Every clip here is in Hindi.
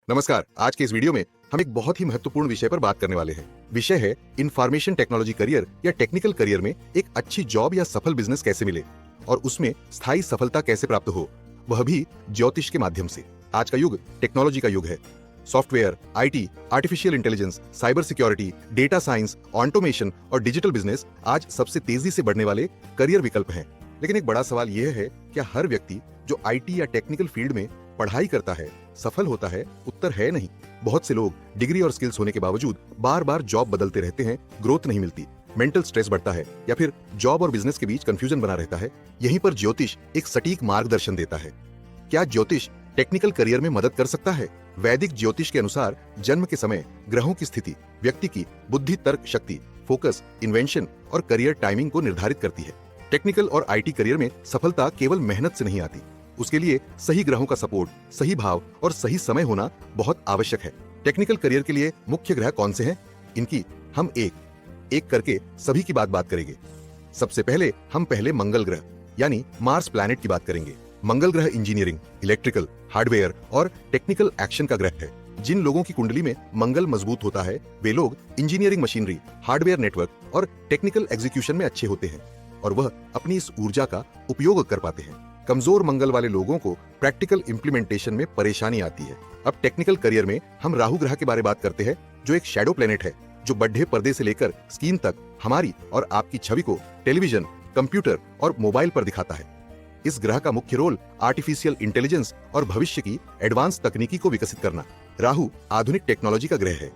नमस्कार। आज के इस वीडियो में हम एक बहुत ही महत्वपूर्ण विषय पर बात करने वाले हैं। विषय है इंफॉर्मेशन टेक्नोलॉजी करियर या टेक्निकल करियर में एक अच्छी जॉब या सफल बिजनेस कैसे मिले और उसमें स्थायी सफलता कैसे प्राप्त हो, वह भी ज्योतिष के माध्यम से। आज का युग टेक्नोलॉजी का युग है। Software, IT, artificial intelligence, cyber security, data science, automation और डिजिटल बिजनेस आज सबसे तेजी से बढ़ने वाले करियर विकल्प हैं। लेकिन एक बड़ा सवाल यह है, क्या हर व्यक्ति जो आईटी या टेक्निकल फील्ड में पढ़ाई करता है सफल होता है? उत्तर है नहीं। बहुत से लोग डिग्री और स्किल्स होने के बावजूद बार बार जॉब बदलते रहते हैं, ग्रोथ नहीं मिलती, मेंटल स्ट्रेस बढ़ता है या फिर जॉब और बिजनेस के बीच कंफ्यूजन बना रहता है। यहीं पर ज्योतिष एक सटीक मार्गदर्शन देता है। क्या ज्योतिष टेक्निकल करियर में मदद कर सकता है? वैदिक ज्योतिष के अनुसार जन्म के समय ग्रहों की स्थिति व्यक्ति की बुद्धि, तर्क शक्ति, फोकस, इन्वेंशन और करियर टाइमिंग को निर्धारित करती है। टेक्निकल और आईटी करियर में सफलता केवल मेहनत से नहीं आती, उसके लिए सही ग्रहों का सपोर्ट, सही भाव और सही समय होना बहुत आवश्यक है। टेक्निकल करियर के लिए मुख्य ग्रह कौन से हैं? इनकी हम एक एक करके सभी की बात करेंगे। सबसे पहले हम मंगल ग्रह यानी मार्स प्लैनेट की बात करेंगे। मंगल ग्रह इंजीनियरिंग, इलेक्ट्रिकल, हार्डवेयर और टेक्निकल एक्शन का ग्रह है। जिन लोगों की कुंडली में मंगल मजबूत होता है वे लोग इंजीनियरिंग मशीनरी, हार्डवेयर नेटवर्क और टेक्निकल एग्जीक्यूशन में अच्छे होते हैं और वह अपनी इस ऊर्जा का उपयोग कर पाते हैं। कमजोर मंगल वाले लोगों को प्रैक्टिकल इंप्लीमेंटेशन में परेशानी आती है। अब टेक्निकल करियर में हम राहु ग्रह के बारे बात करते हैं, जो एक शैडो प्लेनेट है जो बड्ढे पर्दे से लेकर स्क्रीन तक हमारी और आपकी छवि को टेलीविजन, कंप्यूटर और मोबाइल पर दिखाता है। इस ग्रह का मुख्य रोल आर्टिफिशियल इंटेलिजेंस और भविष्य की एडवांस तकनीकी को विकसित करना। राहु आधुनिक टेक्नोलॉजी का ग्रह है।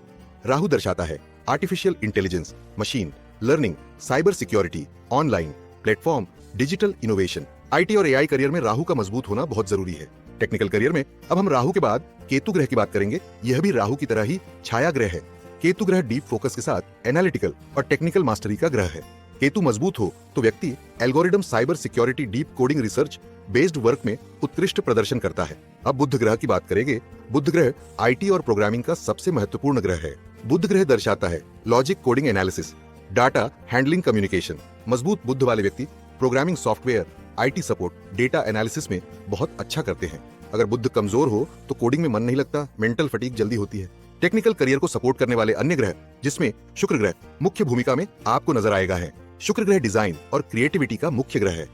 राहु दर्शाता है artificial intelligence, machine learning, cyber security, online platform, digital innovation. IT और एआई करियर में राहु का मजबूत होना बहुत जरूरी है। टेक्निकल करियर में अब हम राहु के बाद केतु ग्रह की बात करेंगे। यह भी राहु की तरह ही छाया ग्रह है। केतु ग्रह डीप फोकस के साथ एनालिटिकल और टेक्निकल मास्टरी का ग्रह है। केतु मजबूत हो तो व्यक्ति algorithm, cyber security, deep coding, research based work में उत्कृष्ट प्रदर्शन करता है। अब बुध ग्रह की बात करेंगे। बुध ग्रह आईटी और प्रोग्रामिंग का सबसे महत्वपूर्ण ग्रह है। बुध ग्रह दर्शाता है logic, coding, analysis, data handling, communication. मजबूत बुध वाले व्यक्ति programming, software, IT support, data analysis में बहुत अच्छा करते हैं। अगर बुध कमजोर हो तो कोडिंग में मन नहीं लगता, मेंटल फटीग जल्दी होती है। टेक्निकल करियर को सपोर्ट करने वाले अन्य ग्रह, जिसमें शुक्र ग्रह मुख्य भूमिका में आपको नजर आएगा है। शुक्र ग्रह डिजाइन और क्रिएटिविटी का मुख्य ग्रह है।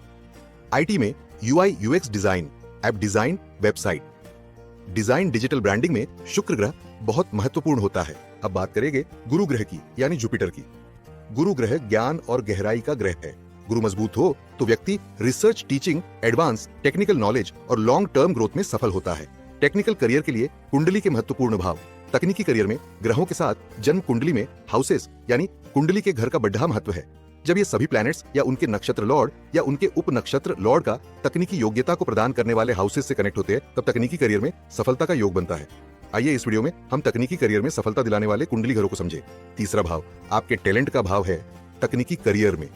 आईटी में UI UX design, app design, website design, digital branding में शुक्र ग्रह बहुत महत्वपूर्ण होता है। अब बात करेंगे गुरु ग्रह की यानी जुपिटर की। गुरु ग्रह ज्ञान और गहराई का ग्रह है। गुरु मजबूत हो तो व्यक्ति research, teaching, advance technical knowledge और लॉन्ग टर्म ग्रोथ में सफल होता है। टेक्निकल करियर के लिए कुंडली के महत्वपूर्ण भाव। तकनीकी करियर में ग्रहों के साथ जन्म कुंडली में हाउसेस यानी कुंडली के घर का बढ़ा महत्व है। जब ये सभी प्लैनेट्स या उनके नक्षत्र लॉर्ड या उनके उप नक्षत्र लॉर्ड का तकनीकी योग्यता को प्रदान करने वाले हाउसेस से कनेक्ट होते हैं, तब तकनीकी करियर में सफलता का योग बनता है। आइए इस वीडियो में हम तकनीकी करियर में सफलता दिलाने वाले कुंडली घरों को समझे। तीसरा भाव आपके टैलेंट का भाव है। तकनीकी करियर में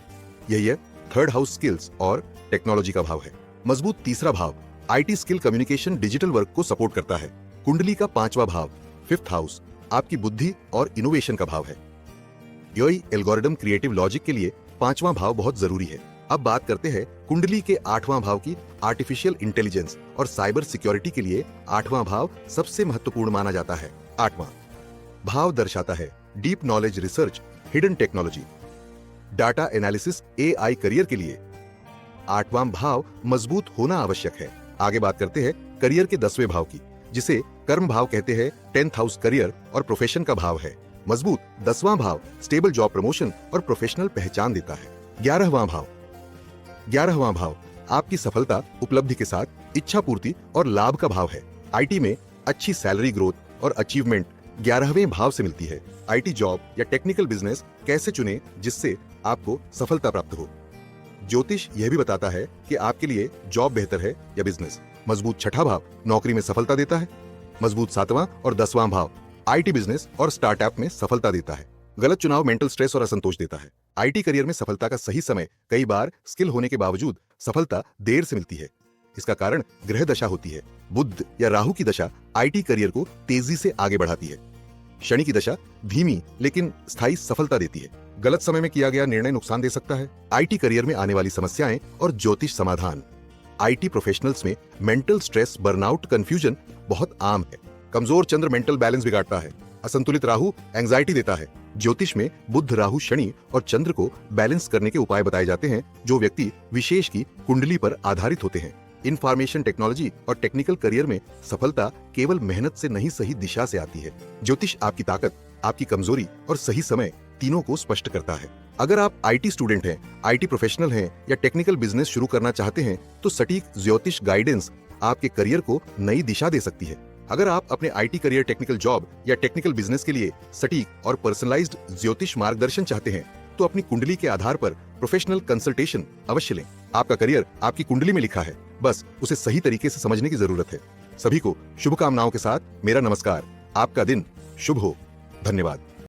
यही है। थर्ड हाउस स्किल्स और टेक्नोलॉजी का भाव है। मजबूत तीसरा भाव IT, skill, communication, digital work को सपोर्ट करता है। कुंडली का पांचवा भाव फिफ्थ हाउस आपकी बुद्धि और इनोवेशन का भाव है। यही एल्गोरिदम, क्रिएटिव लॉजिक के लिए पांचवा भाव बहुत जरूरी है। अब बात करते हैं कुंडली के आठवां भाव की। आर्टिफिशियल इंटेलिजेंस और साइबर सिक्योरिटी के लिए आठवां भाव सबसे महत्वपूर्ण माना जाता है। आठवां भाव दर्शाता है deep knowledge, research, hidden technology, data analysis. AI career के लिए आठवां भाव मजबूत होना आवश्यक है। आगे बात करते हैं करियर के 10वें भाव की, जिसे कर्म भाव कहते हैं। 10th हाउस करियर और प्रोफेशन का भाव है। मजबूत 10वां भाव स्टेबल जॉब, प्रमोशन और प्रोफेशनल पहचान देता है। 11वां भाव आपकी सफलता, उपलब्धि के साथ इच्छा पूर्ति और लाभ का भाव है। आईटी में अच्छी सैलरी, ग्रोथ और अचीवमेंट 11वें भाव से मिलती है। आईटी जॉब या टेक्निकल बिजनेस कैसे चुने जिससे आपको सफलता प्राप्त हो? ज्योतिष यह भी बताता है कि आपके लिए जॉब बेहतर है या बिजनेस। मजबूत छठा भाव नौकरी में सफलता देता है। मजबूत 7वां और 10वां भाव आईटी, बिजनेस और स्टार्टअप में सफलता देता है। गलत चुनाव मेंटल स्ट्रेस और असंतोष देता है। आईटी करियर में सफलता का सही समय कई बार स्किल होने के बावजूद सफलता देर से मिलती है। इसका कारण ग्रह दशा होती है। बुध या राहु की दशा आईटी करियर को तेजी से आगे बढ़ाती है। शनि की दशा धीमी लेकिन स्थायी सफलता देती है। गलत समय में किया गया निर्णय नुकसान दे सकता है। आईटी करियर में आने वाली समस्याएं और ज्योतिष समाधान। आईटी प्रोफेशनल्स में मेंटल स्ट्रेस, बर्नआउट, कंफ्यूजन बहुत आम है। कमजोर चंद्र मेंटल बैलेंस बिगाड़ता है। असंतुलित राहु एंजाइटी देता है। ज्योतिष में बुध, राहु, शनि और चंद्र को बैलेंस करने के उपाय बताए जाते हैं जो व्यक्ति विशेष की कुंडली पर आधारित होते हैं। इंफॉर्मेशन टेक्नोलॉजी और टेक्निकल करियर में सफलता केवल मेहनत से नहीं, सही दिशा से आती है। ज्योतिष आपकी ताकत, आपकी कमजोरी और सही समय तीनों को स्पष्ट करता है। अगर आप आईटी स्टूडेंट हैं, आईटी प्रोफेशनल हैं या टेक्निकल बिजनेस शुरू करना चाहते हैं तो सटीक ज्योतिष गाइडेंस आपके करियर को नई दिशा दे सकती है। अगर आप अपने आईटी करियर, टेक्निकल जॉब या टेक्निकल बिजनेस के लिए सटीक और पर्सनलाइज्ड ज्योतिष मार्गदर्शन चाहते हैं तो अपनी कुंडली के आधार पर प्रोफेशनल कंसल्टेशन अवश्य लें। आपका करियर आपकी कुंडली में लिखा है, बस उसे सही तरीके से समझने की जरूरत है। सभी को शुभकामनाओं के साथ मेरा नमस्कार। आपका दिन शुभ हो। धन्यवाद।